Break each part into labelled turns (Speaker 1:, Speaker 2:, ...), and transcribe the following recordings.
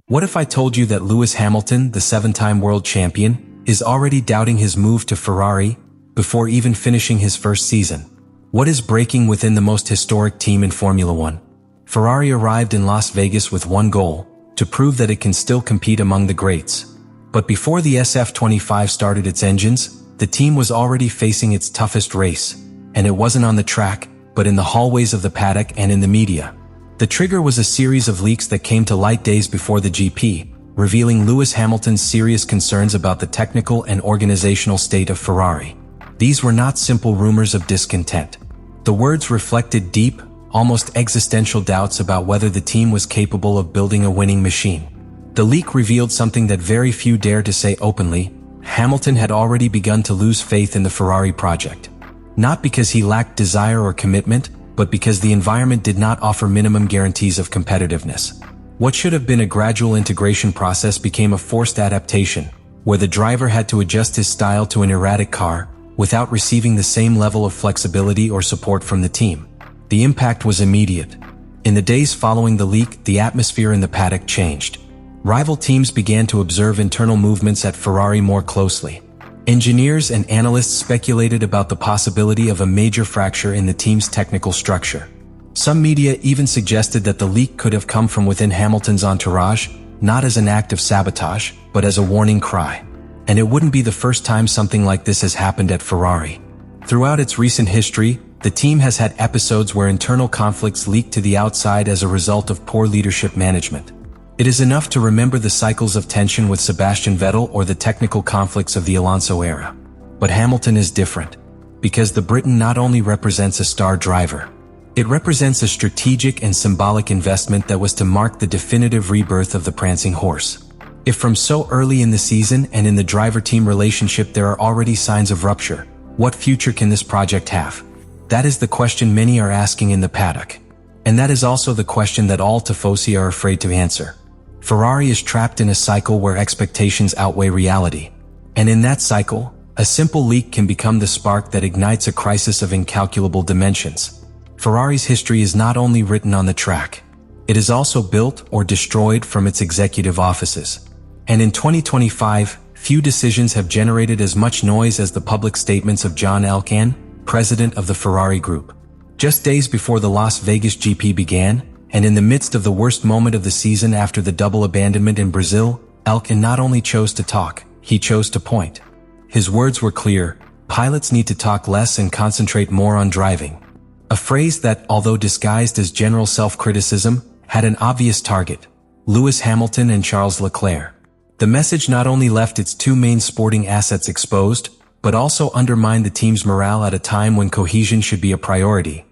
Speaker 1: What if I told you that Lewis Hamilton, the 7-time world champion, is already doubting his move to Ferrari before even finishing his first season? What is breaking within the most historic team in Formula One? Ferrari arrived in Las Vegas with one goal: to prove that it can still compete among the greats. But before the SF25 started its engines, the team was already facing its toughest race, and it wasn't on the track, but in the hallways of the paddock and in the media. The trigger was a series of leaks that came to light days before the GP, revealing Lewis Hamilton's serious concerns about the technical and organizational state of Ferrari. These were not simple rumors of discontent. The words reflected deep, almost existential doubts about whether the team was capable of building a winning machine. The leak revealed something that very few dare to say openly: Hamilton had already begun to lose faith in the Ferrari project. Not because he lacked desire or commitment, but because the environment did not offer minimum guarantees of competitiveness. What should have been a gradual integration process became a forced adaptation, where the driver had to adjust his style to an erratic car, without receiving the same level of flexibility or support from the team. The impact was immediate. In the days following the leak, the atmosphere in the paddock changed. Rival teams began to observe internal movements at Ferrari more closely. Engineers and analysts speculated about the possibility of a major fracture in the team's technical structure. Some media even suggested that the leak could have come from within Hamilton's entourage, not as an act of sabotage, but as a warning cry. And it wouldn't be the first time something like this has happened at Ferrari. Throughout its recent history, the team has had episodes where internal conflicts leaked to the outside as a result of poor leadership management. It is enough to remember the cycles of tension with Sebastian Vettel or the technical conflicts of the Alonso era. But Hamilton is different, because the Briton not only represents a star driver, it represents a strategic and symbolic investment that was to mark the definitive rebirth of the prancing horse. If from so early in the season and in the driver-team relationship there are already signs of rupture, what future can this project have? That is the question many are asking in the paddock. And that is also the question that all tifosi are afraid to answer. Ferrari is trapped in a cycle where expectations outweigh reality. And in that cycle, a simple leak can become the spark that ignites a crisis of incalculable dimensions. Ferrari's history is not only written on the track. It is also built or destroyed from its executive offices. And in 2025, few decisions have generated as much noise as the public statements of John Elkann, president of the Ferrari Group. Just days before the Las Vegas GP began, and in the midst of the worst moment of the season after the double abandonment in Brazil, Elkann not only chose to talk, he chose to point. His words were clear: pilots need to talk less and concentrate more on driving. A phrase that, although disguised as general self-criticism, had an obvious target: Lewis Hamilton and Charles Leclerc. The message not only left its two main sporting assets exposed, but also undermined the team's morale at a time when cohesion should be a priority.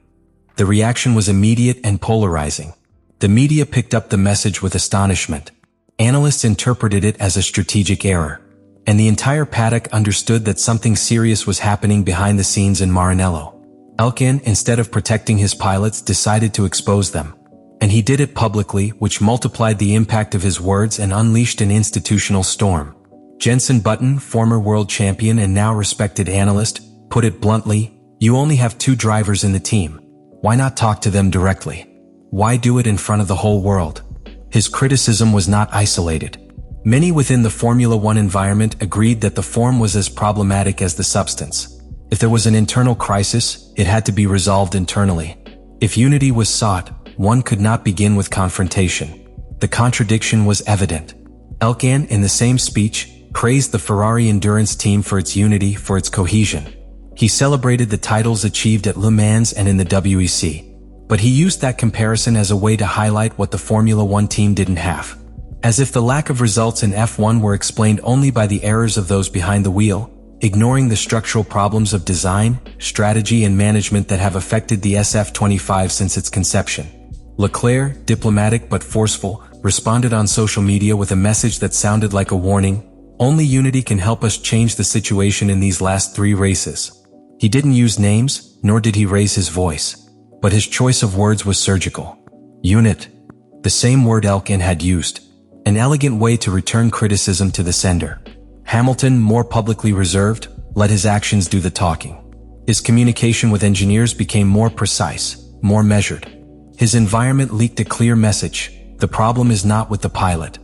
Speaker 1: The reaction was immediate and polarizing. The media picked up the message with astonishment. Analysts interpreted it as a strategic error. And the entire paddock understood that something serious was happening behind the scenes in Maranello. Elkann, instead of protecting his pilots, decided to expose them. And he did it publicly, which multiplied the impact of his words and unleashed an institutional storm. Jenson Button, former world champion and now respected analyst, put it bluntly: you only have two drivers in the team. Why not talk to them directly? Why do it in front of the whole world? His criticism was not isolated. Many within the Formula One environment agreed that the form was as problematic as the substance. If there was an internal crisis, it had to be resolved internally. If unity was sought, one could not begin with confrontation. The contradiction was evident. Elkann, in the same speech, praised the Ferrari endurance team for its unity, for its cohesion. He celebrated the titles achieved at Le Mans and in the WEC. But he used that comparison as a way to highlight what the Formula One team didn't have. As if the lack of results in F1 were explained only by the errors of those behind the wheel, ignoring the structural problems of design, strategy and management that have affected the SF25 since its conception. Leclerc, diplomatic but forceful, responded on social media with a message that sounded like a warning: only unity can help us change the situation in these last 3 races. He didn't use names, nor did he raise his voice. But his choice of words was surgical. Unit. The same word Elkann had used. An elegant way to return criticism to the sender. Hamilton, more publicly reserved, let his actions do the talking. His communication with engineers became more precise, more measured. His environment leaked a clear message: the problem is not with the pilot.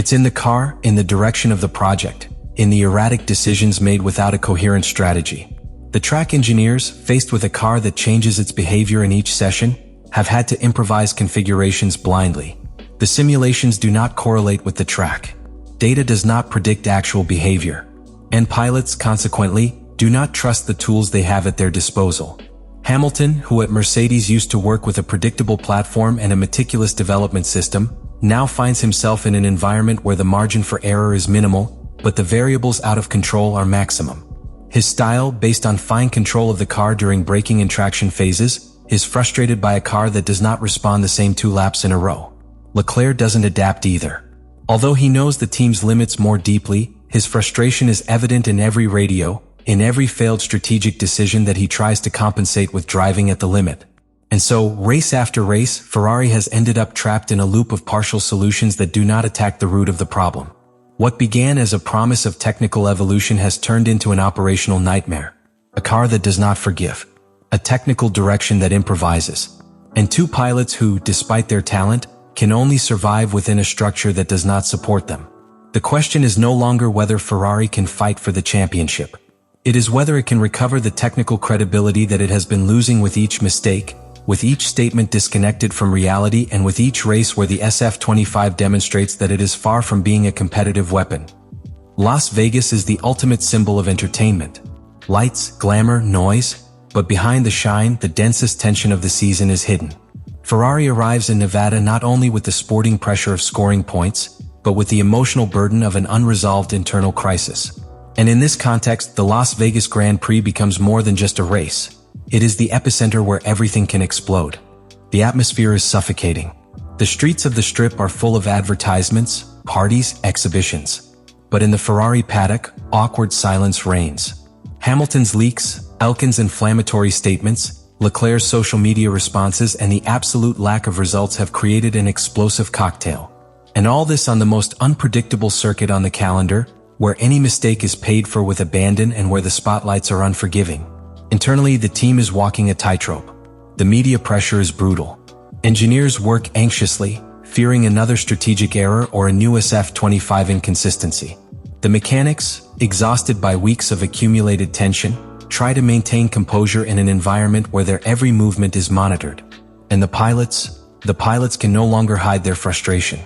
Speaker 1: It's in the car, in the direction of the project, in the erratic decisions made without a coherent strategy. The track engineers, faced with a car that changes its behavior in each session, have had to improvise configurations blindly. The simulations do not correlate with the track. Data does not predict actual behavior. And pilots, consequently, do not trust the tools they have at their disposal. Hamilton, who at Mercedes used to work with a predictable platform and a meticulous development system, now finds himself in an environment where the margin for error is minimal, but the variables out of control are maximum. His style, based on fine control of the car during braking and traction phases, is frustrated by a car that does not respond the same 2 laps in a row. Leclerc doesn't adapt either. Although he knows the team's limits more deeply, his frustration is evident in every radio, in every failed strategic decision that he tries to compensate with driving at the limit. And so, race after race, Ferrari has ended up trapped in a loop of partial solutions that do not attack the root of the problem. What began as a promise of technical evolution has turned into an operational nightmare. A car that does not forgive. A technical direction that improvises. And 2 pilots who, despite their talent, can only survive within a structure that does not support them. The question is no longer whether Ferrari can fight for the championship. It is whether it can recover the technical credibility that it has been losing with each mistake, with each statement disconnected from reality, and with each race where the SF25 demonstrates that it is far from being a competitive weapon. Las Vegas is the ultimate symbol of entertainment. Lights, glamour, noise, but behind the shine, the densest tension of the season is hidden. Ferrari arrives in Nevada not only with the sporting pressure of scoring points, but with the emotional burden of an unresolved internal crisis. And in this context, the Las Vegas Grand Prix becomes more than just a race. It is the epicenter where everything can explode. The atmosphere is suffocating. The streets of the Strip are full of advertisements, parties, exhibitions. But in the Ferrari paddock, awkward silence reigns. Hamilton's leaks, Elkan's inflammatory statements, Leclerc's social media responses, and the absolute lack of results have created an explosive cocktail. And all this on the most unpredictable circuit on the calendar, where any mistake is paid for with abandon and where the spotlights are unforgiving. Internally, the team is walking a tightrope. The media pressure is brutal. Engineers work anxiously, fearing another strategic error or a new SF25 inconsistency. The mechanics, exhausted by weeks of accumulated tension, try to maintain composure in an environment where their every movement is monitored. And the pilots can no longer hide their frustration.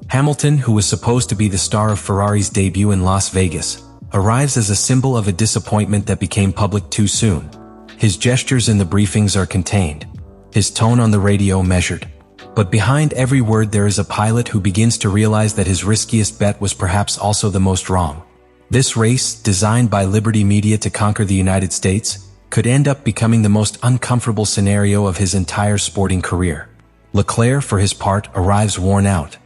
Speaker 1: Hamilton, who was supposed to be the star of Ferrari's debut in Las Vegas, arrives as a symbol of a disappointment that became public too soon. His gestures in the briefings are contained, his tone on the radio measured. But behind every word there is a pilot who begins to realize that his riskiest bet was perhaps also the most wrong. This race, designed by Liberty Media to conquer the United States, could end up becoming the most uncomfortable scenario of his entire sporting career. Leclerc, for his part, arrives worn out.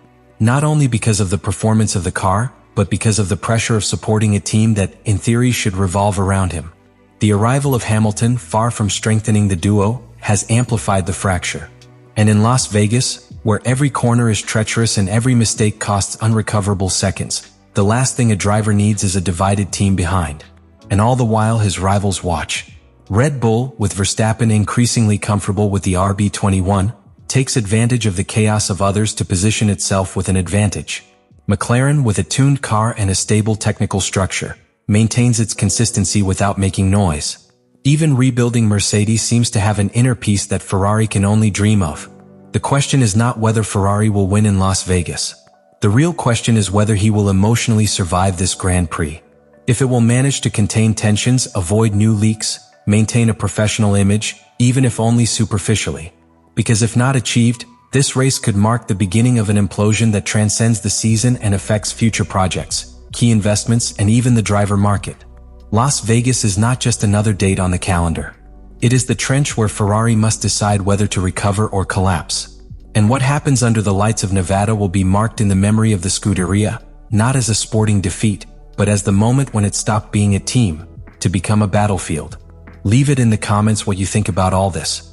Speaker 1: Not only because of the performance of the car, but because of the pressure of supporting a team that, in theory, should revolve around him. The arrival of Hamilton, far from strengthening the duo, has amplified the fracture. And in Las Vegas, where every corner is treacherous and every mistake costs unrecoverable seconds, the last thing a driver needs is a divided team behind. And all the while his rivals watch. Red Bull, with Verstappen increasingly comfortable with the RB21, takes advantage of the chaos of others to position itself with an advantage. McLaren, with a tuned car and a stable technical structure, maintains its consistency without making noise. Even rebuilding Mercedes seems to have an inner peace that Ferrari can only dream of. The question is not whether Ferrari will win in Las Vegas. The real question is whether he will emotionally survive this Grand Prix. If it will manage to contain tensions, avoid new leaks, maintain a professional image, even if only superficially. Because if not achieved, this race could mark the beginning of an implosion that transcends the season and affects future projects, key investments, and even the driver market. Las Vegas is not just another date on the calendar. It is the trench where Ferrari must decide whether to recover or collapse. And what happens under the lights of Nevada will be marked in the memory of the Scuderia, not as a sporting defeat, but as the moment when it stopped being a team, to become a battlefield. Leave it in the comments what you think about all this.